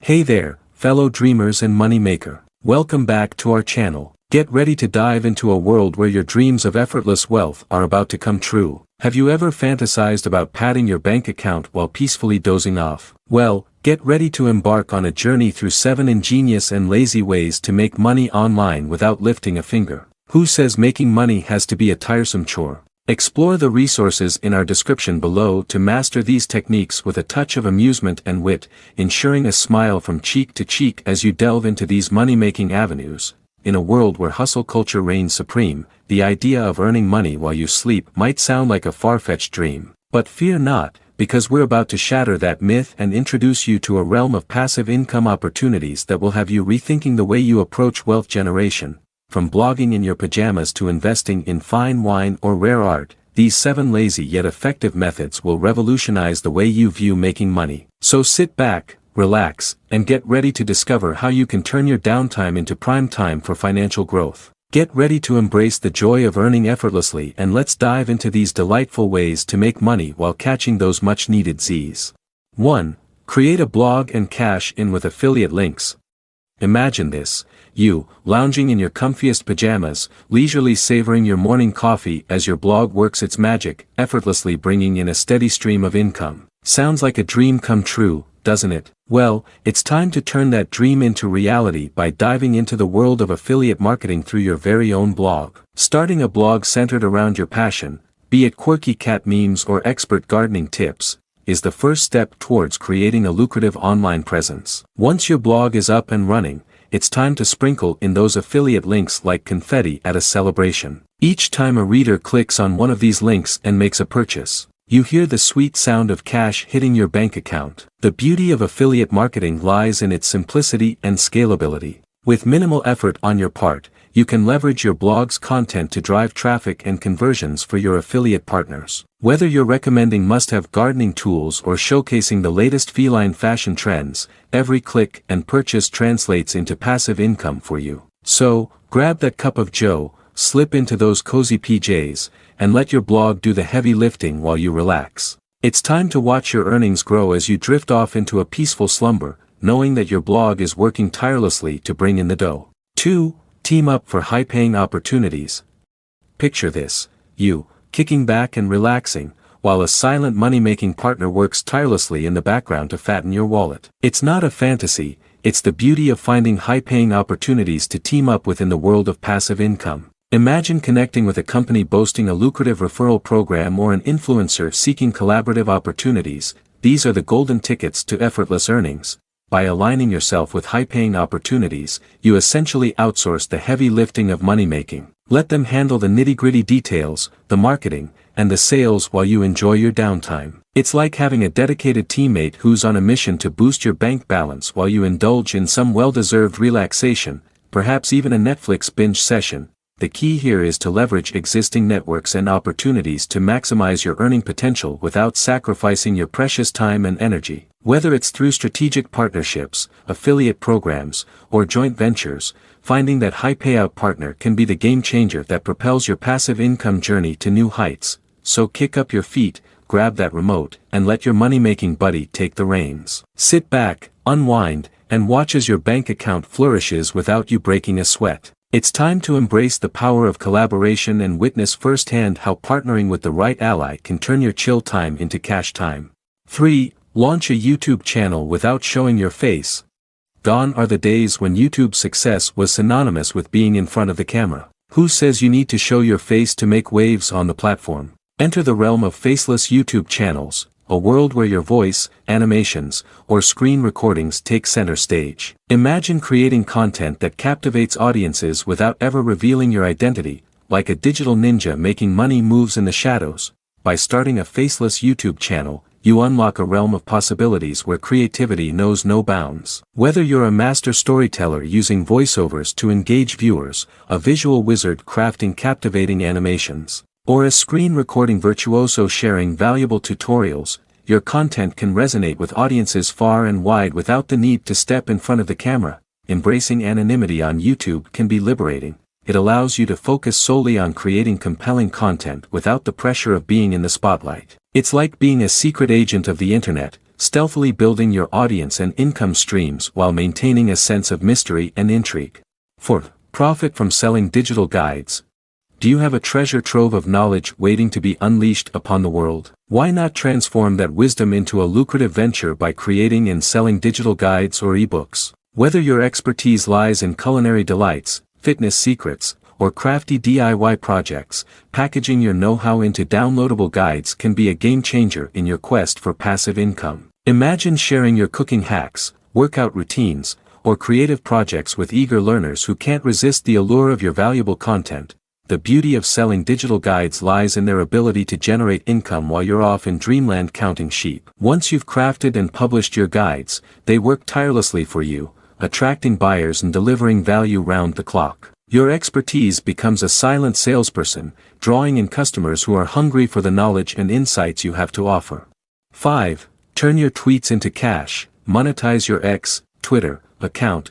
Hey there, fellow dreamers and money maker. Welcome back to our channel. Get ready to dive into a world where your dreams of effortless wealth are about to come true. Have you ever fantasized about padding your bank account while peacefully dozing off? Well, get ready to embark on a journey through 7 ingenious and lazy ways to make money online without lifting a finger. Who says making money has to be a tiresome chore? Explore the resources in our description below to master these techniques with a touch of amusement and wit, ensuring a smile from cheek to cheek as you delve into these money-making avenues. In a world where hustle culture reigns supreme, the idea of earning money while you sleep might sound like a far-fetched dream. But fear not, because we're about to shatter that myth and introduce you to a realm of passive income opportunities that will have you rethinking the way you approach wealth generation. From blogging in your pajamas to investing in fine wine or rare art, these 7 lazy yet effective methods will revolutionize the way you view making money. So sit back, relax, and get ready to discover how you can turn your downtime into prime time for financial growth. Get ready to embrace the joy of earning effortlessly, and let's dive into these delightful ways to make money while catching those much-needed Z's. 1. Create a blog and cash in with affiliate links. Imagine this. You, lounging in your comfiest pajamas, leisurely savoring your morning coffee as your blog works its magic, effortlessly bringing in a steady stream of income. Sounds like a dream come true, doesn't it? Well, it's time to turn that dream into reality by diving into the world of affiliate marketing through your very own blog. Starting a blog centered around your passion, be it quirky cat memes or expert gardening tips, is the first step towards creating a lucrative online presence. Once your blog is up and running, it's time to sprinkle in those affiliate links like confetti at a celebration. Each time a reader clicks on one of these links and makes a purchase, you hear the sweet sound of cash hitting your bank account. The beauty of affiliate marketing lies in its simplicity and scalability. With minimal effort on your part, you can leverage your blog's content to drive traffic and conversions for your affiliate partners. Whether you're recommending must-have gardening tools or showcasing the latest feline fashion trends, every click and purchase translates into passive income for you. So, grab that cup of joe, slip into those cozy PJs, and let your blog do the heavy lifting while you relax. It's time to watch your earnings grow as you drift off into a peaceful slumber, knowing that your blog is working tirelessly to bring in the dough. 2. Team up for high-paying opportunities. Picture this, you, kicking back and relaxing, while a silent money-making partner works tirelessly in the background to fatten your wallet. It's not a fantasy, it's the beauty of finding high-paying opportunities to team up within the world of passive income. Imagine connecting with a company boasting a lucrative referral program or an influencer seeking collaborative opportunities. These are the golden tickets to effortless earnings. By aligning yourself with high-paying opportunities, you essentially outsource the heavy lifting of money-making. Let them handle the nitty-gritty details, the marketing, and the sales while you enjoy your downtime. It's like having a dedicated teammate who's on a mission to boost your bank balance while you indulge in some well-deserved relaxation, perhaps even a Netflix binge session. The key here is to leverage existing networks and opportunities to maximize your earning potential without sacrificing your precious time and energy. Whether it's through strategic partnerships, affiliate programs, or joint ventures, finding that high payout partner can be the game changer that propels your passive income journey to new heights. So kick up your feet, grab that remote, and let your money-making buddy take the reins. Sit back, unwind, and watch as your bank account flourishes without you breaking a sweat. It's time to embrace the power of collaboration and witness firsthand how partnering with the right ally can turn your chill time into cash time. 3. Launch a YouTube channel without showing your face. Gone are the days when YouTube's success was synonymous with being in front of the camera. Who says you need to show your face to make waves on the platform? Enter the realm of faceless YouTube channels, a world where your voice, animations, or screen recordings take center stage. Imagine creating content that captivates audiences without ever revealing your identity, like a digital ninja making money moves in the shadows. By starting a faceless YouTube channel, you unlock a realm of possibilities where creativity knows no bounds. Whether you're a master storyteller using voiceovers to engage viewers, a visual wizard crafting captivating animations, or a screen recording virtuoso sharing valuable tutorials, your content can resonate with audiences far and wide without the need to step in front of the camera. Embracing anonymity on YouTube can be liberating. It allows you to focus solely on creating compelling content without the pressure of being in the spotlight. It's like being a secret agent of the internet, stealthily building your audience and income streams while maintaining a sense of mystery and intrigue. 4. Profit from selling digital guides. Do you have a treasure trove of knowledge waiting to be unleashed upon the world? Why not transform that wisdom into a lucrative venture by creating and selling digital guides or ebooks? Whether your expertise lies in culinary delights, fitness secrets, or crafty DIY projects, packaging your know-how into downloadable guides can be a game-changer in your quest for passive income. Imagine sharing your cooking hacks, workout routines, or creative projects with eager learners who can't resist the allure of your valuable content. The beauty of selling digital guides lies in their ability to generate income while you're off in dreamland counting sheep. Once you've crafted and published your guides, they work tirelessly for you, attracting buyers and delivering value round the clock. Your expertise becomes a silent salesperson, drawing in customers who are hungry for the knowledge and insights you have to offer. 5. Turn your tweets into cash. Monetize your Twitter account.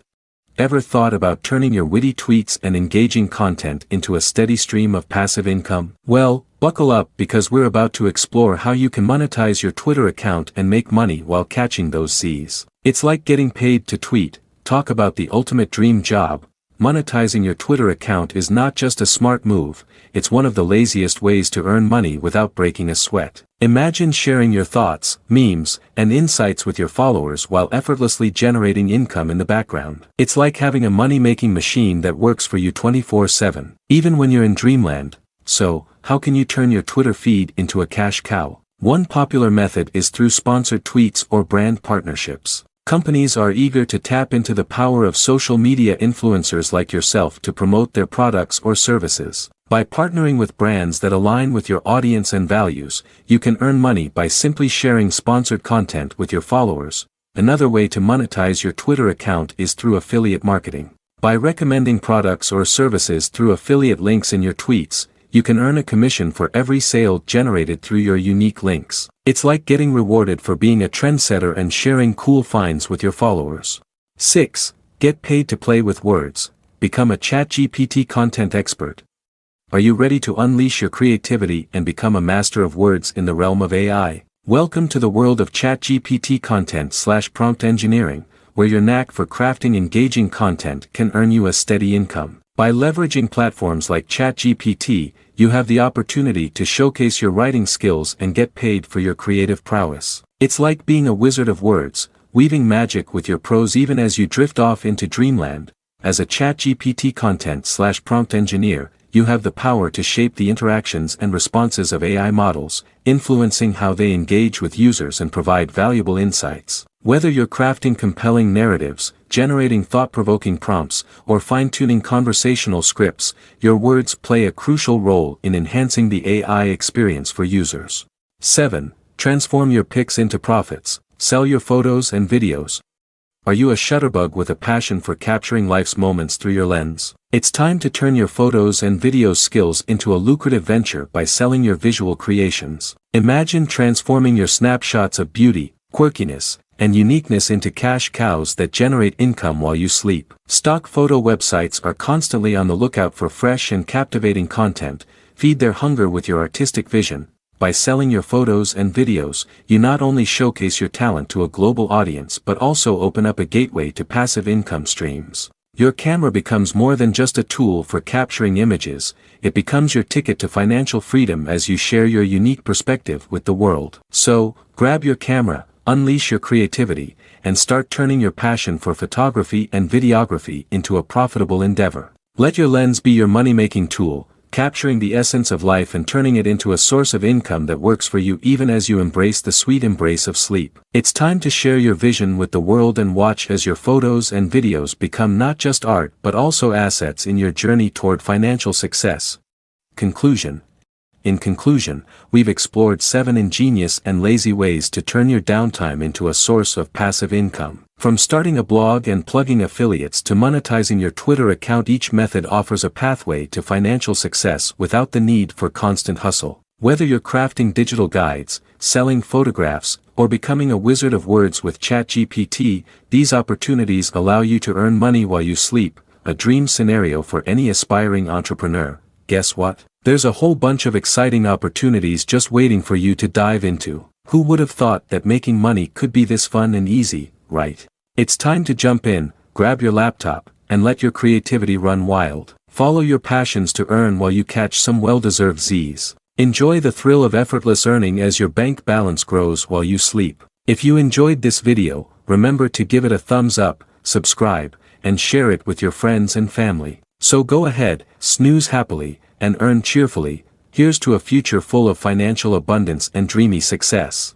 Ever thought about turning your witty tweets and engaging content into a steady stream of passive income? Well, buckle up because we're about to explore how you can monetize your Twitter account and make money while catching those C's. It's like getting paid to tweet. Talk about the ultimate dream job. Monetizing your Twitter account is not just a smart move, it's one of the laziest ways to earn money without breaking a sweat. Imagine sharing your thoughts, memes, and insights with your followers while effortlessly generating income in the background. It's like having a money-making machine that works for you 24/7, even when you're in dreamland. So, how can you turn your Twitter feed into a cash cow? One popular method is through sponsored tweets or brand partnerships. Companies are eager to tap into the power of social media influencers like yourself to promote their products or services. By partnering with brands that align with your audience and values, you can earn money by simply sharing sponsored content with your followers. Another way to monetize your Twitter account is through affiliate marketing. By recommending products or services through affiliate links in your tweets, you can earn a commission for every sale generated through your unique links. It's like getting rewarded for being a trendsetter and sharing cool finds with your followers. 6. Get paid to play with words. Become a ChatGPT content expert. Are you ready to unleash your creativity and become a master of words in the realm of AI? Welcome to the world of ChatGPT content/prompt engineering, where your knack for crafting engaging content can earn you a steady income. By leveraging platforms like ChatGPT, you have the opportunity to showcase your writing skills and get paid for your creative prowess. It's like being a wizard of words, weaving magic with your prose even as you drift off into dreamland. As a ChatGPT content/prompt engineer, you have the power to shape the interactions and responses of AI models, influencing how they engage with users and provide valuable insights. Whether you're crafting compelling narratives, generating thought-provoking prompts, or fine-tuning conversational scripts, your words play a crucial role in enhancing the AI experience for users. 7. Transform your pics into profits. Sell your photos and videos. Are you a shutterbug with a passion for capturing life's moments through your lens? It's time to turn your photos and video skills into a lucrative venture by selling your visual creations. Imagine transforming your snapshots of beauty, quirkiness, and uniqueness into cash cows that generate income while you sleep. Stock photo websites are constantly on the lookout for fresh and captivating content. Feed their hunger with your artistic vision. By selling your photos and videos, you not only showcase your talent to a global audience but also open up a gateway to passive income streams. Your camera becomes more than just a tool for capturing images, it becomes your ticket to financial freedom as you share your unique perspective with the world. So, grab your camera, unleash your creativity, and start turning your passion for photography and videography into a profitable endeavor. Let your lens be your money-making tool, capturing the essence of life and turning it into a source of income that works for you even as you embrace the sweet embrace of sleep. It's time to share your vision with the world and watch as your photos and videos become not just art but also assets in your journey toward financial success. Conclusion. In conclusion, we've explored 7 ingenious and lazy ways to turn your downtime into a source of passive income. From starting a blog and plugging affiliates to monetizing your Twitter account, each method offers a pathway to financial success without the need for constant hustle. Whether you're crafting digital guides, selling photographs, or becoming a wizard of words with ChatGPT, these opportunities allow you to earn money while you sleep, a dream scenario for any aspiring entrepreneur. Guess what? There's a whole bunch of exciting opportunities just waiting for you to dive into. Who would have thought that making money could be this fun and easy, right? It's time to jump in, grab your laptop, and let your creativity run wild. Follow your passions to earn while you catch some well-deserved Z's. Enjoy the thrill of effortless earning as your bank balance grows while you sleep. If you enjoyed this video, remember to give it a thumbs up, subscribe, and share it with your friends and family. So go ahead, snooze happily, and earn cheerfully. Here's to a future full of financial abundance and dreamy success.